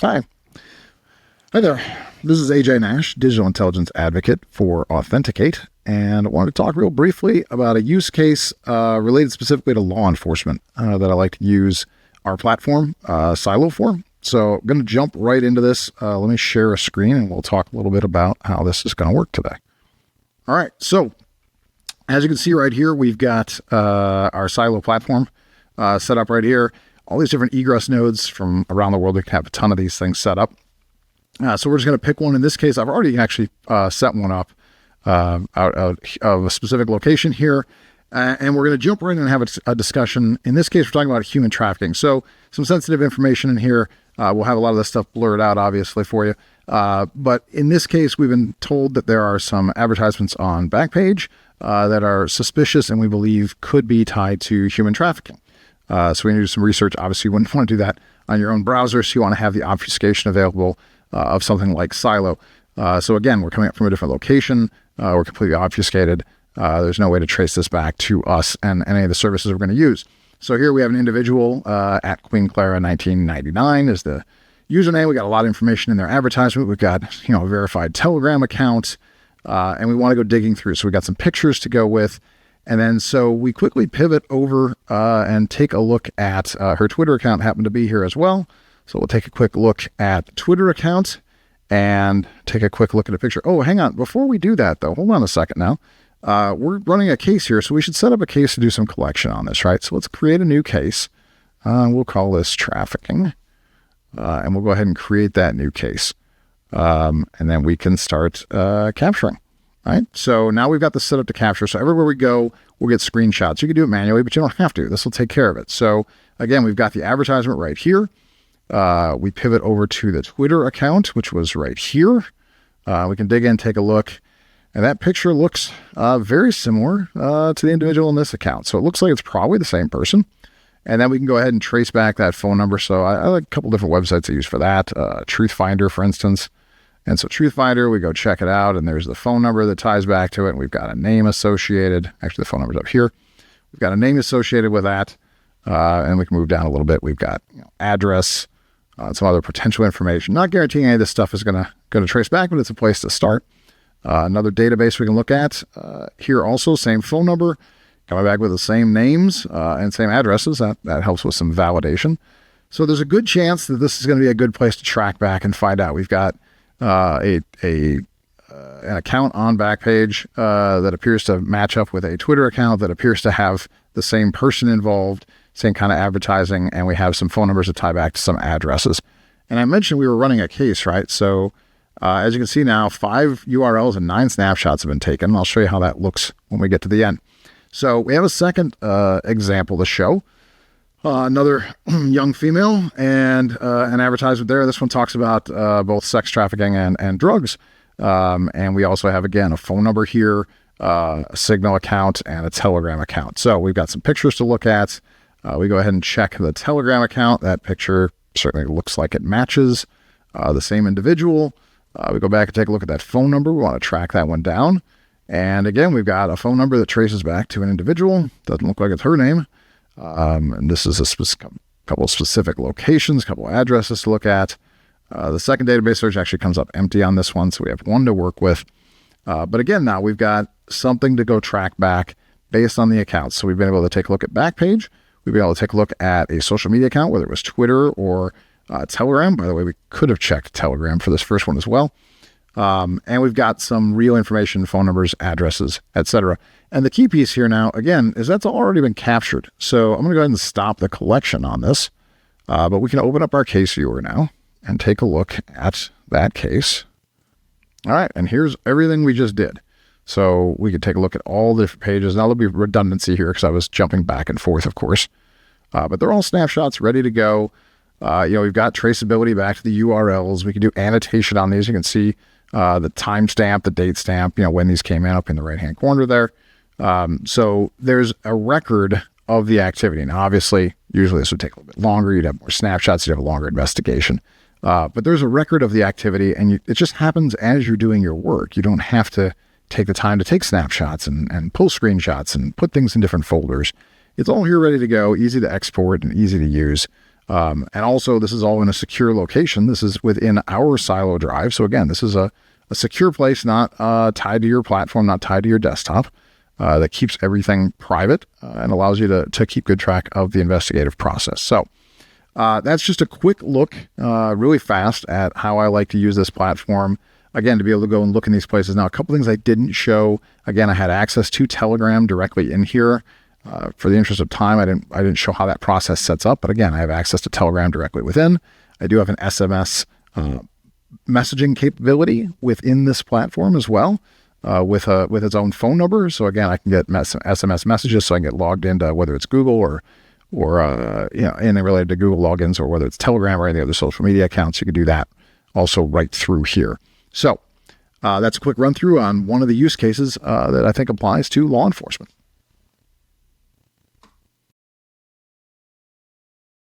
Hi. Hi there. This is AJ Nash, Digital Intelligence Advocate for Authenticate, and I wanted to talk real briefly about a use case related specifically to law enforcement that I like to use our platform, Silo, for. So I'm going to jump right into this. Let me share a screen and we'll talk a little bit about how this is going to work today. All right. So as you can see right here, we've got our Silo platform set up right here. All these different egress nodes from around the world. We can have a ton of these things set up. So we're just going to pick one. In this case, I've already actually set one up out of a specific location here. And we're going to jump right in and have a discussion. In this case, we're talking about human trafficking. So some sensitive information in here. We'll have a lot of this stuff blurred out, obviously, for you. But in this case, we've been told that there are some advertisements on Backpage that are suspicious and we believe could be tied to human trafficking. So we need to do some research. Obviously, you wouldn't want to do that on your own browser, so you want to have the obfuscation available of something like Silo. So again, we're coming up from a different location. We're completely obfuscated. There's no way to trace this back to us and any of the services we're going to use. So here we have an individual at Queen Clara 1999 is the username. We got a lot of information in their advertisement. We've got a verified Telegram account, and we want to go digging through. So we got some pictures to go with. And then so we quickly pivot over and take a look at her Twitter account happened to be here as well. So we'll take a quick look at the Twitter account and take a quick look at a picture. Oh, hang on. Before we do that, though, hold on a second now. We're running a case here, so we should set up a case to do some collection on this, right? So let's create a new case. We'll call this trafficking, and we'll go ahead and create that new case. And then we can start capturing. Right. So now we've got this set up to capture. So everywhere we go, we'll get screenshots. You can do it manually, but you don't have to. This will take care of it. So again, we've got the advertisement right here. We pivot over to the Twitter account, which was right here. We can dig in, take a look. And that picture looks very similar to the individual in this account. So it looks like it's probably the same person. And then we can go ahead and trace back that phone number. So I like a couple different websites I use for that. Truthfinder, for instance. And so Truthfinder, we go check it out, and there's the phone number that ties back to it, and we've got a name associated. Actually, the phone number's up here. We've got a name associated with that, and we can move down a little bit. We've got address, some other potential information. Not guaranteeing any of this stuff is going to trace back, but it's a place to start. Another database we can look at here also, same phone number, coming back with the same names and same addresses. That helps with some validation. So there's a good chance that this is going to be a good place to track back and find out. We've got an account on Backpage that appears to match up with a Twitter account that appears to have the same person involved, same kind of advertising, and we have some phone numbers that tie back to some addresses. And I mentioned we were running a case, right? So as you can see now, 5 URLs and 9 snapshots have been taken. I'll show you how that looks when we get to the end. So we have a second example to show. Another young female and an advertisement there. This one talks about both sex trafficking and drugs. And we also have, again, a phone number here, a Signal account, and a Telegram account. So we've got some pictures to look at. We go ahead and check the Telegram account. That picture certainly looks like it matches the same individual. We go back and take a look at that phone number. We want to track that one down. And again, we've got a phone number that traces back to an individual. Doesn't look like it's her name. And this is a couple of specific locations, a couple of addresses to look at. The second database search actually comes up empty on this one, so we have one to work with. But again, now we've got something to go track back based on the accounts. So we've been able to take a look at Backpage. We've been able to take a look at a social media account, whether it was Twitter or Telegram. By the way, we could have checked Telegram for this first one as well. And we've got some real information, phone numbers, addresses, etc. And the key piece here now, again, is that's already been captured. So I'm going to go ahead and stop the collection on this. But we can open up our case viewer now and take a look at that case. All right, and here's everything we just did. So we could take a look at all the different pages. Now there'll be redundancy here because I was jumping back and forth, of course. But they're all snapshots ready to go. We've got traceability back to the URLs. We can do annotation on these. You can see the timestamp, the date stamp, when these came in up in the right-hand corner there. So there's a record of the activity. Now, obviously, usually this would take a little bit longer. You'd have more snapshots. You'd have a longer investigation. But there's a record of the activity, and it just happens as you're doing your work. You don't have to take the time to take snapshots and pull screenshots and put things in different folders. It's all here ready to go, easy to export and easy to use. And also, this is all in a secure location. This is within our silo drive. So again, this is a secure place, not tied to your platform, not tied to your desktop, that keeps everything private and allows you to keep good track of the investigative process. So that's just a quick look, really fast, at how I like to use this platform. Again, to be able to go and look in these places. Now, a couple things I didn't show. Again, I had access to Telegram directly in here. For the interest of time, I didn't show how that process sets up. But again, I have access to Telegram directly within. I do have an SMS messaging capability within this platform as well, with its own phone number. So again, I can get SMS messages, so I can get logged into whether it's Google or anything related to Google logins, or whether it's Telegram or any other social media accounts. You can do that also right through here. So that's a quick run through on one of the use cases that I think applies to law enforcement.